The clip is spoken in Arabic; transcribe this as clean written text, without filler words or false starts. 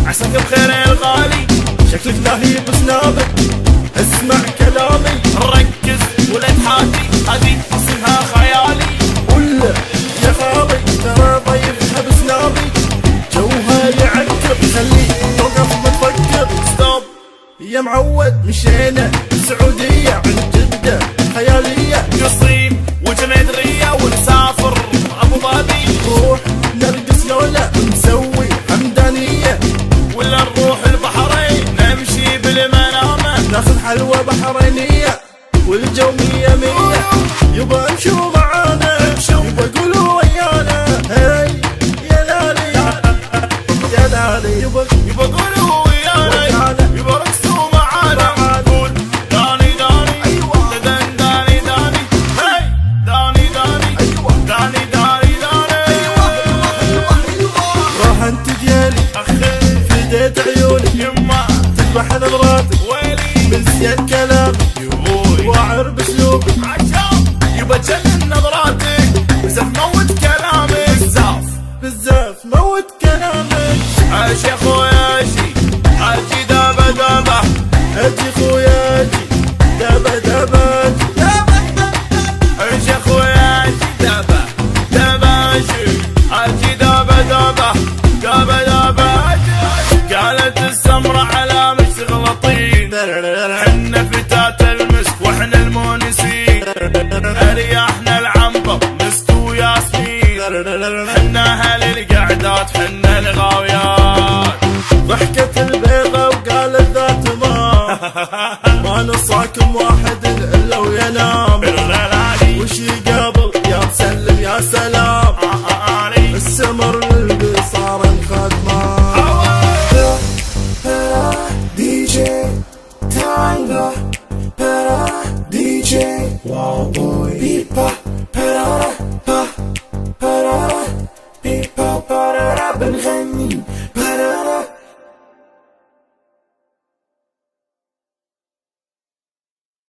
عساك بخير يا الغالي، شكلك لهيب بسنابك، اسمع كلامي ركز ولا تحاتي، هذي اسمها خيالي. قول يا خالي ترى ضيفها بسنابي، جوها يعكر خليك توقف ما تفكر. ستوب يا معود مشينا السعودية عن جدة خيالية، قصيم وجنيدرية ونسافر ابو ظبي، نروح نرقص لولا نسوي حمدانية، ولا نروح البحرين نمشي بالمنامة، ناخذ حلوى بحرينية والجو مية مية. يبا امشوا معانا يبا قولوا ويانا هاي يا لالي يا لالي يبا قولوا ويانا، يبا رقصوا معانا، قول داني داني، أيوة. دان داني داني، هاي داني داني، داني داني داني. راح انت ديالي اخي فديت عيوني يما تذبح نظراتي ويلي من زين كلامي يبوي واعر باسلوبي، عشان يبا جنن نظراتك، بزاف موت كلامك، بزاف بزاف موت كلامك. عاش يا خويا اجي، اجي دابا دابا، اجي خويا اجي دابا دابا اجي اجي يا خويا اجي دابا دابا اجي، اجي دابا دابا دابا دابا اجي. قالت السمرة على مش تغلطين، حنا فتاة المسك واحنا المونسين، ارياحنا العنبر مسك وياسمين، حنا اهل القعدات حنا الغاويات. ضحكت البيضة وقالت ذات ما نصاكم واحد الا وينام، وش يقابل يا مسلم يا سلام، السمر للبصار الخدمة. DJ Tango, DJ Wow Boy, Pipa.